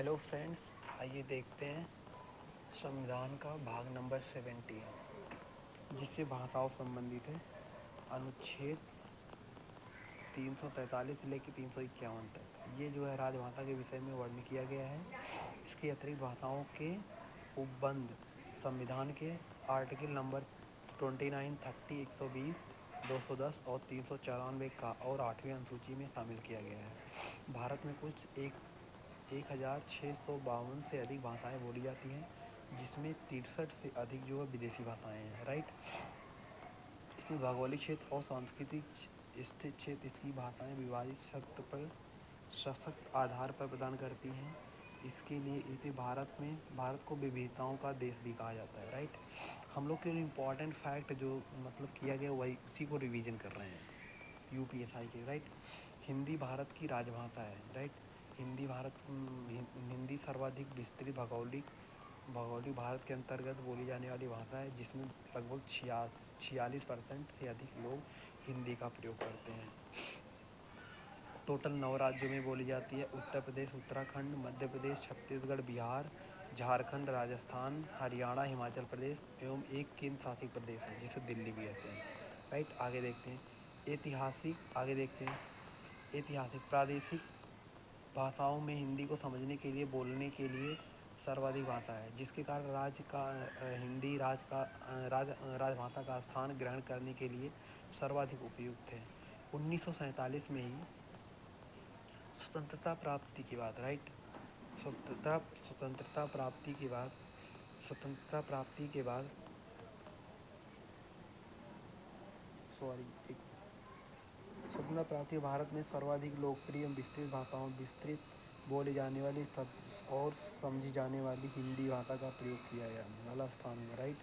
Hello friends, आइए देखते हैं संविधान का भाग नंबर 17 जिससे भाषाओं संबंधित है। अनुच्छेद 343 से लेकर 351 तक ये जो है राजभाषा के विषय में वर्णन किया गया है। इसके अतिरिक्त भाषाओं के उपबंध संविधान के आर्टिकल नंबर 29, 30, 120, 210 और 394 का और 8वीं अनुसूची में शामिल किया गया है। भारत में कुछ 1652 से अधिक भाषाएं बोली जाती हैं, जिसमें 63 से अधिक जो है विदेशी भाषाएं हैं। राइट। इसमें भौगोलिक क्षेत्र और सांस्कृतिक स्थित क्षेत्र इसकी भाषाएं विभाजित सशक्त आधार पर प्रदान करती हैं। इसके लिए इसे भारत को विविधताओं का देश भी कहा जाता है। राइट। हम लोग के इम्पोर्टेंट फैक्ट जो मतलब किया गया वही उसी को रिवीजन कर रहे हैं यूपीएसआई के। राइट। हिंदी भारत की राजभाषा है। राइट। हिंदी सर्वाधिक विस्तृत भौगोलिक भारत के अंतर्गत बोली जाने वाली भाषा है, जिसमें लगभग 46% से अधिक लोग हिंदी का प्रयोग करते हैं। टोटल 9 राज्यों में बोली जाती है: उत्तर प्रदेश, उत्तराखंड, मध्य प्रदेश, छत्तीसगढ़, बिहार, झारखंड, राजस्थान, हरियाणा, हिमाचल प्रदेश एवं एक केंद्र शासित प्रदेश है जिसे दिल्ली भी कहते हैं। राइट। आगे देखते हैं ऐतिहासिक प्रादेशिक भाषाओं में हिंदी को समझने के लिए बोलने के लिए सर्वाधिक भाषा है, जिसके कारण हिंदी राजभाषा का स्थान ग्रहण करने के लिए सर्वाधिक उपयुक्त है। 1947 में ही स्वतंत्रता प्राप्ति के बाद राइट स्वतंत्रता प्राप्ति के बाद स्वतंत्रता प्राप्ति भारत में सर्वाधिक लोकप्रिय विस्तृत बोली जाने वाली और समझी जाने वाली हिंदी भाषा का प्रयोग किया जाने वाला स्थान है। राइट।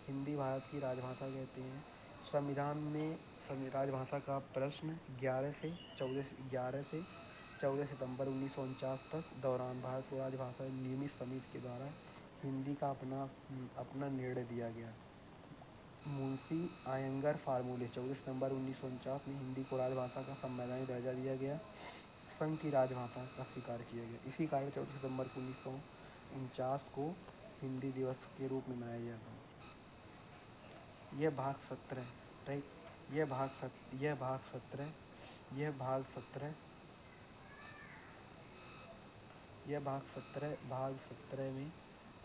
हिंदी भारत की राजभाषा कहते हैं। संविधान में राजभाषा का प्रश्न 11 से 14 सितंबर 1949 तक दौरान भारत को राजभाषा नियमित समिति के द्वारा हिंदी का अपना निर्णय दिया गया। मुंशी आयंगर फार्मूले 14 सितंबर 1949 में हिंदी को राजभाषा का संवैधानिक दर्जा दिया गया, संघ की राजभाषा का स्वीकार किया गया। इसी कारण 14 सितंबर 1949 को हिंदी दिवस के रूप में मनाया जाता है। यह भाग 17 राइट यह भाग 17 में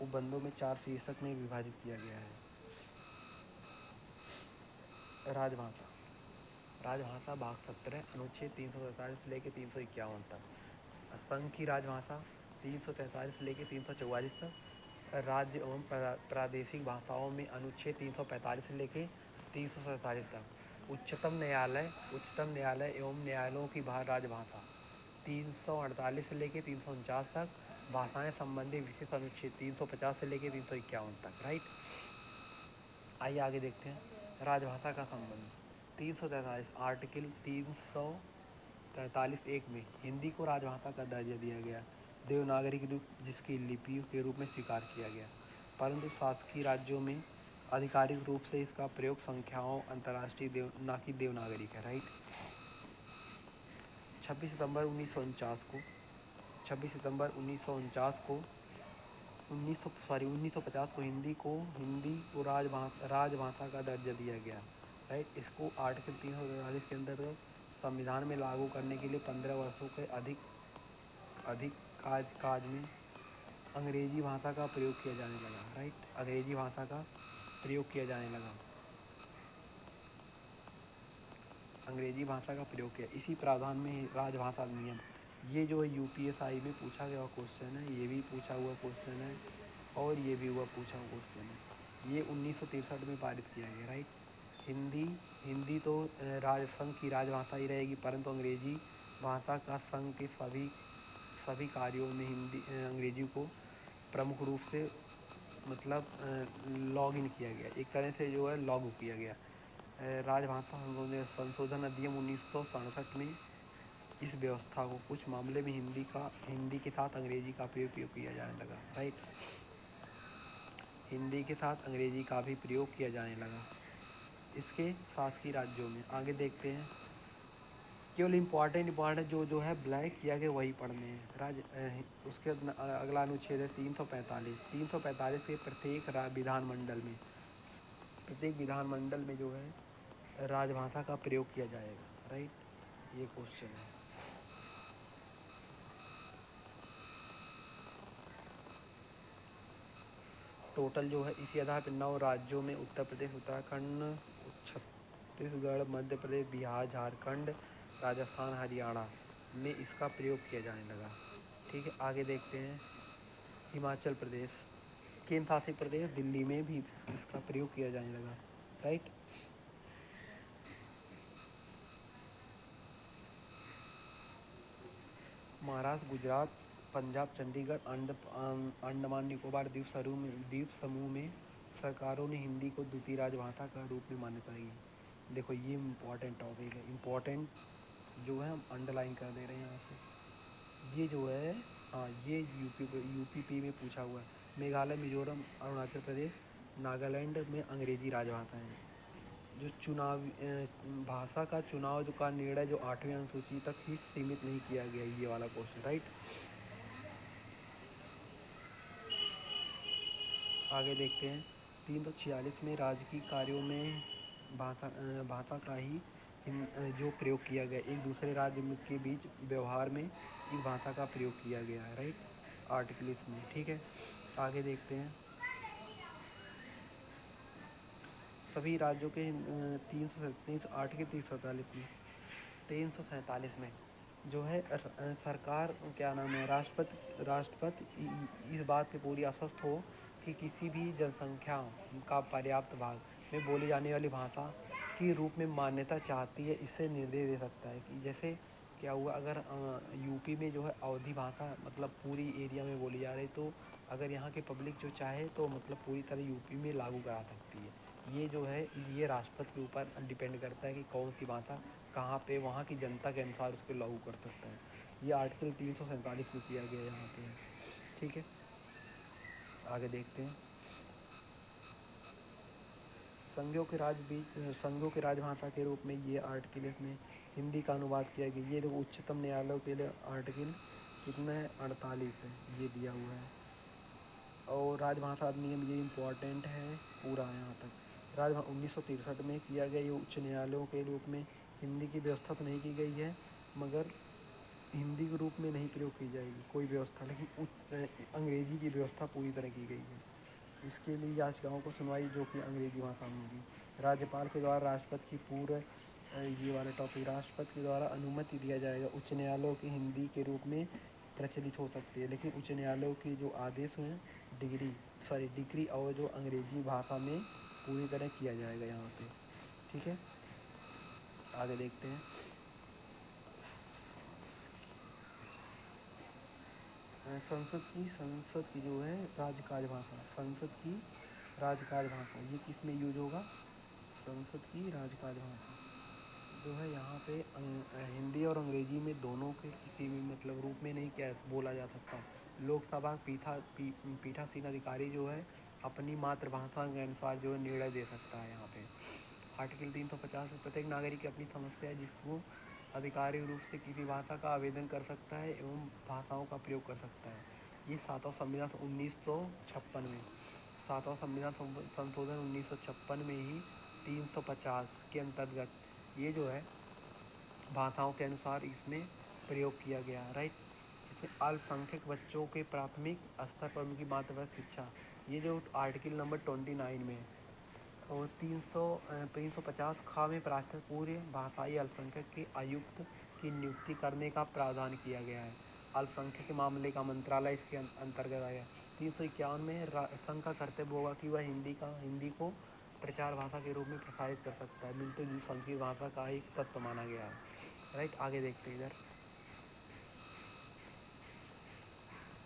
उपबंधों में 4 शीर्षक में विभाजित किया गया है। राजभाषा भाग 17 अनुच्छेद 347 से लेकर 351 तक। संघ की राजभाषा 343 से लेकर 344 तक। राज्य एवं प्रादेशिक भाषाओं में अनुच्छेद 345 से लेकर 347 तक। उच्चतम न्यायालय एवं न्यायालयों की राजभाषा 348 से लेकर 349 तक। भाषाएं संबंधी विशेष अनुच्छेद 350 से लेकर 351 तक। राइट। आइए आगे देखते हैं राजभाषा का संबंध। 343 आर्टिकल 343(1) में हिंदी को राजभाषा का दर्जा दिया गया, देवनागरी के रूप जिसकी लिपि के रूप में स्वीकार किया गया, परंतु शासकीय राज्यों में आधिकारिक रूप से इसका प्रयोग संख्याओं अंतर्राष्ट्रीय ना कि देवनागरी का। राइट। 26 सितंबर 1949 को 1950 को हिंदी को राजभाषा का दर्जा दिया गया। राइट। इसको आर्टिकल 343 के अंतर्गत संविधान में लागू करने के लिए 15 वर्षों के अधिक काज में अंग्रेजी भाषा का प्रयोग किया जाने लगा। राइट। अंग्रेजी भाषा का प्रयोग किया इसी प्रावधान में राजभाषा अधिनियम, ये जो है यूपीएसआई में पूछा गया क्वेश्चन है, ये भी पूछा हुआ क्वेश्चन है और ये भी पूछा हुआ क्वेश्चन है। ये 1963 में पारित किया गया। राइट। हिंदी तो संघ की राजभाषा ही रहेगी, परंतु अंग्रेजी भाषा का संघ के सभी कार्यों में अंग्रेजी को प्रमुख रूप से मतलब लॉग इन किया गया, एक तरह से जो है लागू किया गया। राजभाषा संशोधन अधिनियम 1967 में इस व्यवस्था को कुछ मामले में हिंदी के साथ अंग्रेजी का प्रयोग किया जाने लगा। राइट। हिंदी के साथ अंग्रेजी का भी प्रयोग किया जाने लगा इसके शासकीय राज्यों में। आगे देखते हैं केवल इम्पॉर्टेंट जो जो है ब्लैक किया गया वही पढ़ने हैं। उसके अगला अनुच्छेद है 345 के प्रत्येक विधानमंडल में जो है राजभाषा का प्रयोग किया जाएगा, राइट। ये क्वेश्चन है। टोटल जो है इसी आधार पर 9 राज्यों में उत्तर प्रदेश, उत्तराखंड, छत्तीसगढ़, मध्य प्रदेश, बिहार, झारखंड, राजस्थान, हरियाणा में इसका प्रयोग किया जाने लगा। ठीक है, आगे देखते हैं। हिमाचल प्रदेश, केंद्र शासित प्रदेश दिल्ली में भी इसका प्रयोग किया जाने लगा, राइट। महाराष्ट्र, गुजरात, पंजाब, चंडीगढ़, अंडमान निकोबार द्वीप समूह में सरकारों ने हिंदी को द्वितीय राजभाषा का रूप में मान्यता दी। देखो ये इम्पोर्टेंट टॉपिक है, इम्पोर्टेंट जो है हम अंडरलाइन कर दे रहे हैं यहाँ से। ये जो है, हाँ, ये यूपी में पूछा हुआ है। मेघालय, मिजोरम, अरुणाचल प्रदेश, नागालैंड में अंग्रेजी राजभाषा है। जो भाषा का चुनाव का निर्णय जो 8वीं अनुसूची तक ही सीमित नहीं किया गया, ये वाला क्वेश्चन, राइट। आगे देखते हैं। 346 में राजकीय कार्यों में भाषा का ही जो प्रयोग किया गया, एक दूसरे राज्य के बीच व्यवहार में इस भाषा का प्रयोग किया गया है, राइट, आर्टिकल इसमें। ठीक है, आगे देखते हैं। सभी राज्यों के 337 आर्टिकल 347 में जो है सरकार, क्या नाम है, राष्ट्रपति इस बात पे पूरी आश्वस्त हो कि किसी भी जनसंख्या का पर्याप्त भाग में बोली जाने वाली भाषा के रूप में मान्यता चाहती है, इससे निर्देश दे सकता है। कि जैसे क्या हुआ, अगर यूपी में जो है अवधी भाषा मतलब पूरी एरिया में बोली जा रही, तो अगर यहाँ के पब्लिक जो चाहे तो मतलब पूरी तरह यूपी में लागू करा सकती है। ये जो है ये राष्ट्रपति के ऊपर डिपेंड करता है कि कौन सी भाषा कहाँ पे वहाँ की जनता के अनुसार उसको लागू कर सकता है। ये आर्टिकल 347 में किया गया यहाँ पे है। ठीक है, आगे देखते हैं। संघों के राजभाषा के रूप में ये आर्टिकल इसमें हिंदी का अनुवाद किया गया। ये देखो उच्चतम न्यायालय के लिए आर्टिकल कितना है, 48 है, ये दिया हुआ है। और राजभाषा अधिनियम ये इम्पोर्टेंट है पूरा यहाँ तक। 1963 में किया गया, ये उच्च न्यायालयों के रूप में हिंदी की व्यवस्था तो नहीं की गई है, मगर हिंदी के रूप में नहीं प्रयोग की जाएगी कोई व्यवस्था, लेकिन अंग्रेजी की व्यवस्था पूरी तरह की गई है। इसके लिए याचिकाओं को सुनवाई जो कि अंग्रेजी भाषा में होगी। राज्यपाल के द्वारा राष्ट्रपति की ये वाला टॉपिक, राष्ट्रपति के द्वारा अनुमति दिया जाएगा उच्च न्यायालयों की हिंदी के रूप में प्रचलित हो सकती है, लेकिन उच्च न्यायालयों के जो आदेश हैं डिग्री और जो अंग्रेजी भाषा में पूरी तरह किया जाएगा यहाँ पे। ठीक है, आगे देखते हैं। संसद की जो है राजकाज भाषा, संसद की राजकाज भाषा ये किस में यूज होगा, संसद की राजकाज भाषा जो है यहाँ पे हिंदी और अंग्रेजी में दोनों के किसी भी मतलब रूप में नहीं क्या बोला जा सकता। लोकसभा पीठासीन अधिकारी जो है अपनी मातृभाषा के अनुसार जो है निर्णय दे सकता है यहाँ पे। आर्टिकल 350 में प्रत्येक नागरिक अपनी समस्या है जिसको आधिकारिक रूप से किसी भाषा का आवेदन कर सकता है एवं भाषाओं का प्रयोग कर सकता है। ये 7वां संविधान 1956 में, 7वां संविधान संशोधन 1956 में ही 350 के अंतर्गत ये जो है भाषाओं के अनुसार इसमें प्रयोग किया गया, राइट। इसमें अल्पसंख्यक बच्चों के प्राथमिक स्तर पर उनकी मातृभाषा शिक्षा, ये जो आर्टिकल नंबर 29 में है। और 350 खा में प्राथमिक पूर्व भाषाई अल्पसंख्यक के आयुक्त की नियुक्ति करने का प्रावधान किया गया है। अल्पसंख्यक के मामले का मंत्रालय इसके अंतर्गत आया। 351 में संघ का कर्तव्य होगा कि वह हिंदी को प्रचार भाषा के रूप में प्रसारित कर सकता है। मिलते जुलते संस्कृत भाषा का एक तत्व माना गया है, राइट। आगे देखते हैं इधर,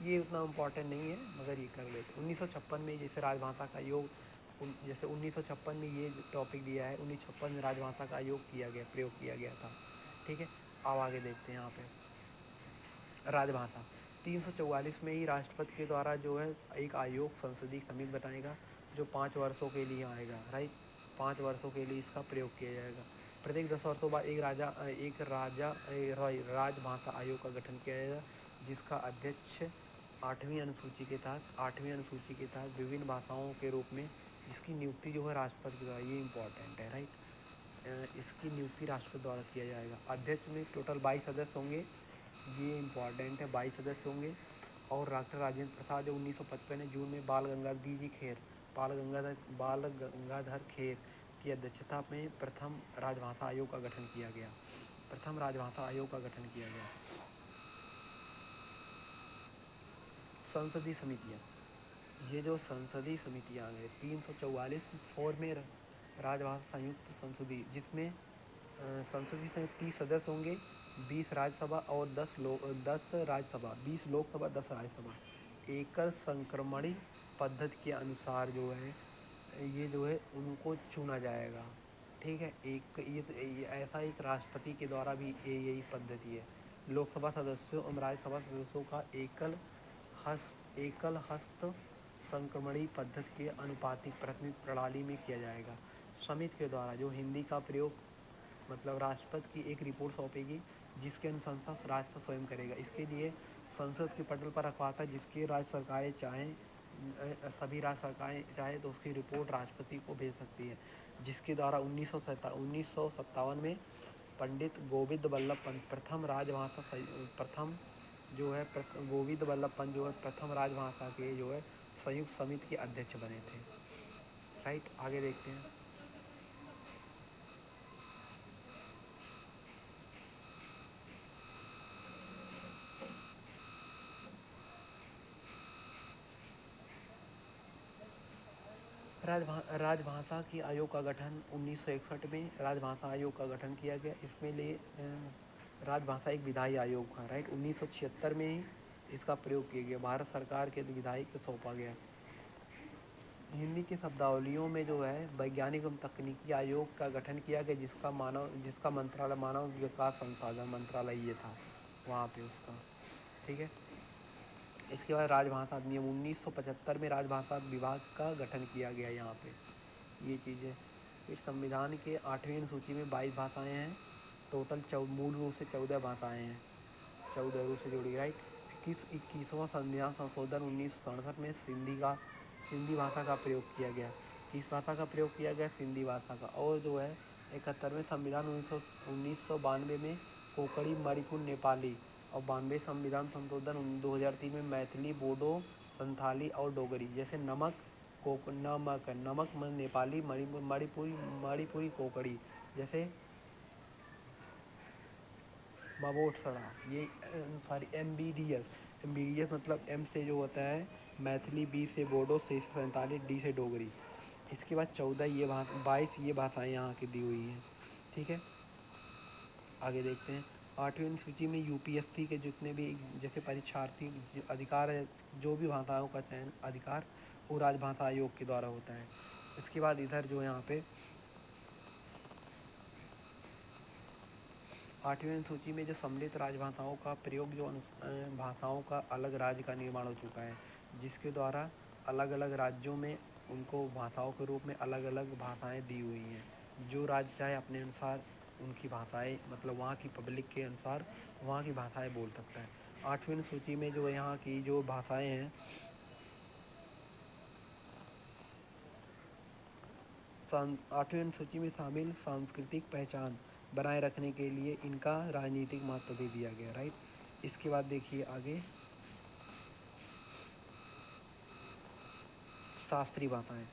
ये उतना इम्पोर्टेंट नहीं है मगर ये कर लेते। 1956 में जैसे राजभाषा का योग, जैसे 1956 में ये टॉपिक दिया है, 1956 में राजभाषा का प्रयोग किया गया था। ठीक है, अब आगे देखते हैं यहाँ पे राजभाषा 344 में ही राष्ट्रपति के द्वारा जो है एक आयोग संसदीय समिति बनाएगा जो 5 वर्षों के लिए आएगा, राइट। 5 वर्षों के लिए इसका प्रयोग किया जाएगा। प्रत्येक 10 वर्षों बाद एक राजभाषा आयोग का गठन किया जाएगा, जिसका अध्यक्ष आठवीं अनुसूची के तहत विभिन्न भाषाओं के रूप में इसकी नियुक्ति जो है राष्ट्रपति द्वारा, ये इम्पोर्टेंट है, राइट। इसकी नियुक्ति राष्ट्रपति द्वारा किया जाएगा। अध्यक्ष में टोटल 22 सदस्य होंगे, ये इम्पोर्टेंट है, 22 सदस्य होंगे। और डॉक्टर राजेंद्र प्रसाद जो 1955 जून में बाल गंगाधर खेर की अध्यक्षता में प्रथम राजभाषा आयोग का गठन किया गया। संसदीय समितियाँ, ये जो संसदीय समितियाँ हैं 344 फॉर्म में राजभाषा संयुक्त संसदीय, जिसमें संसदीय समिति 30 सदस्य होंगे, 20 राज्यसभा और 10 राज्यसभा, 20 लोकसभा, 10 राज्यसभा। एकल संक्रमणी पद्धति के अनुसार जो है ये जो है उनको चुना जाएगा, ठीक है। ये ऐसा एक राष्ट्रपति के द्वारा भी यही पद्धति है। लोकसभा सदस्यों और राज्यसभा सदस्यों का एकल हस्त संक्रमणी पद्धति के अनुपातिक प्रतिनिधित्व प्रणाली में किया जाएगा। समिति के द्वारा जो हिंदी का प्रयोग, मतलब राष्ट्रपति की एक रिपोर्ट सौंपेगी, जिसके अनुशंसा राष्ट्रपति स्वयं करेगा। इसके लिए संसद के पटल पर रखवाता है, जिसकी सभी राज्य सरकारें चाहे तो उसकी रिपोर्ट राष्ट्रपति को भेज सकती है, जिसके द्वारा 1957 में पंडित गोविंद वल्लभ पंत प्रथम राजभाषा के जो है संयुक्त समिति के अध्यक्ष बने थे, राइट। आगे देखते हैं। राजभाषा की आयोग का गठन 1961 में राजभाषा आयोग का गठन किया गया। इसमें लिए राजभाषा एक विधायी आयोग था, राइट। 1976 में ही इसका प्रयोग किया गया, भारत सरकार के विधायी को सौंपा गया। हिंदी की शब्दावलियों में जो है वैज्ञानिक एवं तकनीकी आयोग का गठन किया गया, जिसका मंत्रालय मानव विकास संसाधन मंत्रालय ये था वहाँ पे उसका, ठीक है। इसके बाद राजभाषा अधिनियम 1975 में राजभाषा विभाग का गठन किया गया यहाँ पे, ये चीज़ें। फिर संविधान के 8वीं अनुसूची में 22 भाषाएं हैं, टोटल मूल रूप से 14 भाषाएं हैं, 14 रूप से जुड़ी, राइट। 21वां संविधान संशोधन 1967 में सिंधी भाषा का प्रयोग किया गया। किस भाषा का प्रयोग किया गया? सिंधी भाषा का। और जो है 71वें संविधान 1992 में कोंकणी, मणिपुरी, नेपाली, और 92 संविधान संशोधन 2003 में मैथिली, बोडो, संथाली और डोगरी, जैसे नमक नेपाली, मणिपुरी, कोंकणी, जैसे मबोटसड़ा, ये MBDS मतलब M से जो होता है मैथिली, B से बोडो, C से संथाली, D से डोगरी। इसके बाद 22 ये भाषाएं यहाँ की दी हुई हैं, ठीक है। आगे देखते हैं। 8वीं सूची में UPSC के जितने भी जैसे परीक्षार्थी अधिकार है, जो भी भाषाओं का चयन अधिकार वो राजभाषा आयोग के द्वारा होता है। इसके बाद इधर जो यहाँ पे 8वीं सूची में जो सम्मिलित राजभाषाओं का प्रयोग, जो भाषाओं का अलग राज्य का निर्माण हो चुका है, जिसके द्वारा अलग अलग राज्यों में उनको भाषाओं के रूप में अलग अलग भाषाएं दी हुई हैं। जो राज्य चाहे अपने अनुसार उनकी भाषाएं, मतलब वहाँ की पब्लिक के अनुसार वहाँ की भाषाएं बोल सकता है। 8वीं सूची में जो यहाँ की जो भाषाएं हैं, 8वीं सूची में शामिल सांस्कृतिक पहचान बनाए रखने के लिए इनका राजनीतिक महत्व भी दिया गया, राइट। इसके बाद देखिए आगे शास्त्रीय भाषाएं,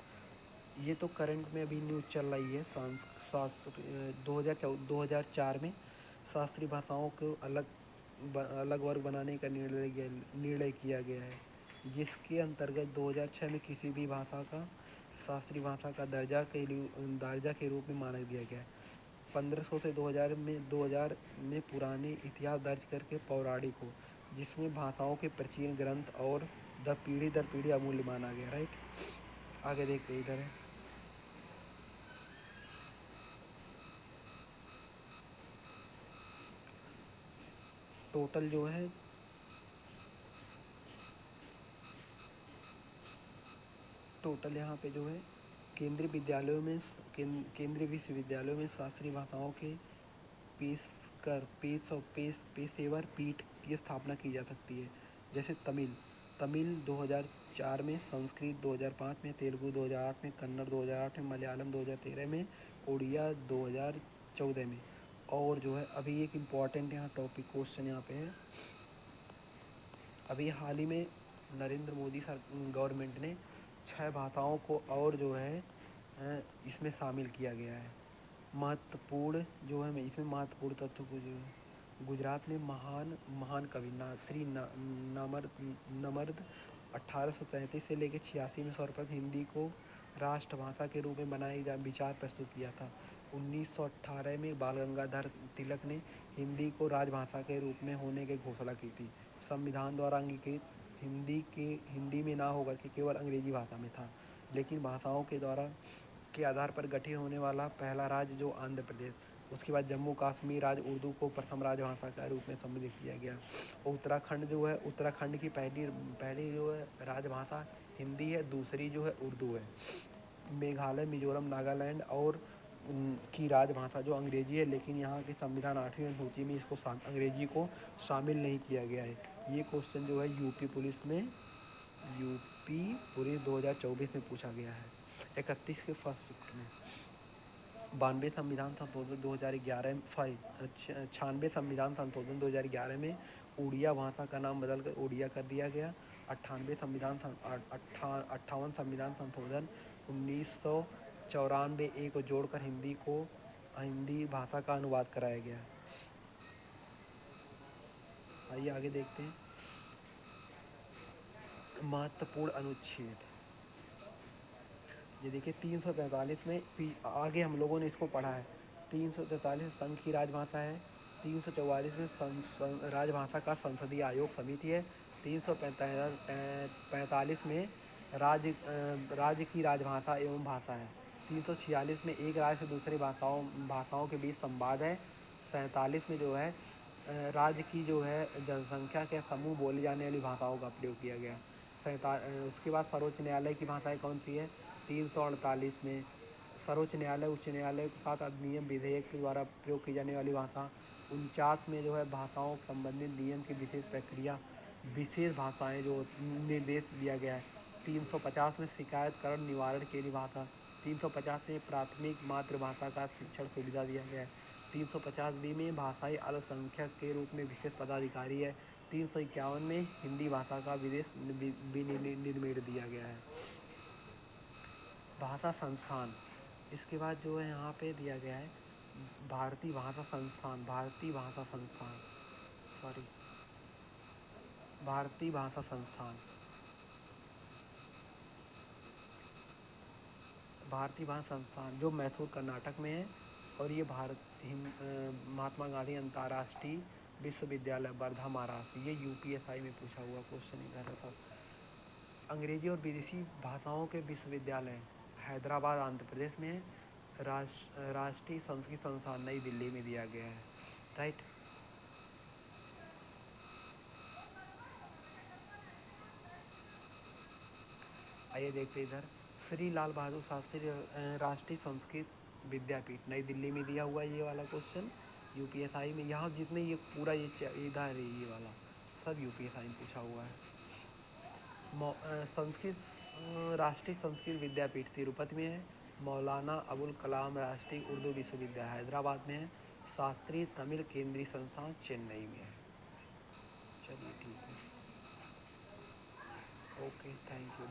ये तो करंट में अभी न्यूज़ चल रही है। 2004 में शास्त्रीय भाषाओं को अलग वर्ग बनाने का निर्णय किया गया है, जिसके अंतर्गत 2006 में किसी भी भाषा का शास्त्रीय भाषा का दर्जा के रूप में माना दिया गया है। 1500 से 2000 में पुराने इतिहास दर्ज करके पौराणिक हो, जिसमें भाषाओं के प्राचीन ग्रंथ और पीढ़ी दर पीढ़ी अमूल्य माना गया, राइट। आगे देखते इधर है। टोटल जो है यहाँ पे जो है केंद्रीय विद्यालयों में केंद्रीय विश्वविद्यालयों में शास्त्रीय भाषाओं के पेशेवर पीठ की स्थापना की जा सकती है। जैसे तमिल 2004 में, संस्कृत 2005 में, तेलुगु 2008 में, कन्नड़ 2008 में, मलयालम 2013 में, उड़िया 2014 में। और जो है अभी एक इम्पॉर्टेंट यहाँ टॉपिक क्वेश्चन यहाँ पे है, अभी हाल ही में नरेंद्र मोदी गवर्नमेंट ने 6 भाषाओं को और जो है इसमें शामिल किया गया है। महत्वपूर्ण जो है इसमें महत्वपूर्ण तथ्यों को जो है, गुजरात में महान कवि श्री नमर्द 1833 से लेकर 86 में सर्वप्रथम हिंदी को राष्ट्रभाषा के रूप में बनाए विचार प्रस्तुत किया था। 1918 में बाल गंगाधर तिलक ने हिंदी को राजभाषा के रूप में होने की घोषणा की थी। संविधान द्वारा अंगीकृत हिंदी में ना होकर के केवल अंग्रेजी भाषा में था, लेकिन भाषाओं के आधार पर गठित होने वाला पहला राज्य जो आंध्र प्रदेश, उसके बाद जम्मू कश्मीर राज्य उर्दू को प्रथम राजभाषा के रूप में सम्मिलित किया गया। उत्तराखंड जो है, उत्तराखंड की पहली जो है राजभाषा हिंदी है, दूसरी जो है उर्दू है। मेघालय, मिजोरम, नागालैंड और की राजभाषा जो अंग्रेजी है, लेकिन यहाँ की संविधान 8वीं अनुसूची में इसको अंग्रेजी को शामिल नहीं किया गया है। ये क्वेश्चन जो है यूपी पुलिस 2024 में पूछा गया है। 31 के फर्स्ट शिफ्ट में 92 संविधान संशोधन 2011 96 संविधान संशोधन 2011 में उड़िया भाषा का नाम बदलकर ओडिया कर दिया गया। 58 संविधान संशोधन 1994 को जोड़कर हिंदी भाषा का अनुवाद कराया गया। आइए आगे देखते हैं। महत्वपूर्ण अनुच्छेद, ये देखिए 343 में आगे हम लोगों ने इसको पढ़ा है। 343 संघ की राजभाषा है। 344 में राजभाषा का संसदीय आयोग समिति है। 345 में राज्य की राजभाषा एवं भाषा है। 346 में एक राज्य से दूसरे भाषाओं के बीच संवाद है। 47 में जो है राज्य की जो है जनसंख्या के समूह बोली जाने वाली भाषाओं का प्रयोग किया गया। उसके बाद सर्वोच्च न्यायालय की भाषाएं कौन सी है? 348 में सर्वोच्च न्यायालय उच्च न्यायालय के साथ अधिनियम विधेयक के द्वारा प्रयोग की जाने वाली भाषा। 49 में जो है भाषाओं संबंधित नियम की विशेष भाषाएं जो निर्देश दिया गया है। 350 में शिकायतकरण निवारण के लिए भाषा। 350 में प्राथमिक मातृभाषा का शिक्षण सुविधा दिया गया है। 350 में भाषाई अल्पसंख्यक के रूप में विशेष पदाधिकारी है। 351 में हिंदी भाषा का विनिर्देश दिया गया है। भाषा संस्थान, इसके बाद जो है यहाँ पे दिया गया है भारतीय भाषा संस्थान। भारतीय भाषा संस्थान जो मैसूर कर्नाटक में है। और ये महात्मा गांधी अंतर्राष्ट्रीय विश्वविद्यालय वर्धा महाराष्ट्र, ये यूपीएसआई में पूछा हुआ क्वेश्चन इधर है। अंग्रेजी और विदेशी भाषाओं के विश्वविद्यालय हैदराबाद आंध्र प्रदेश में है। राष्ट्रीय संस्कृत संस्थान नई दिल्ली में दिया गया है। राइट। आइए देखते इधर, श्री लाल बहादुर शास्त्री राष्ट्रीय संस्कृत विद्यापीठ नई दिल्ली में दिया हुआ ये वाला क्वेश्चन यूपीएसआई में। यहाँ जितने ये पूरा ये इधर ये वाला सब यूपीएसआई में पूछा हुआ है। राष्ट्रीय संस्कृत विद्यापीठ तिरुपति में है। मौलाना अबुल कलाम राष्ट्रीय उर्दू विश्वविद्यालय हैदराबाद में है। शास्त्रीय तमिल केंद्रीय संस्थान चेन्नई में है। चलिए ठीक है, ओके, थैंक यू।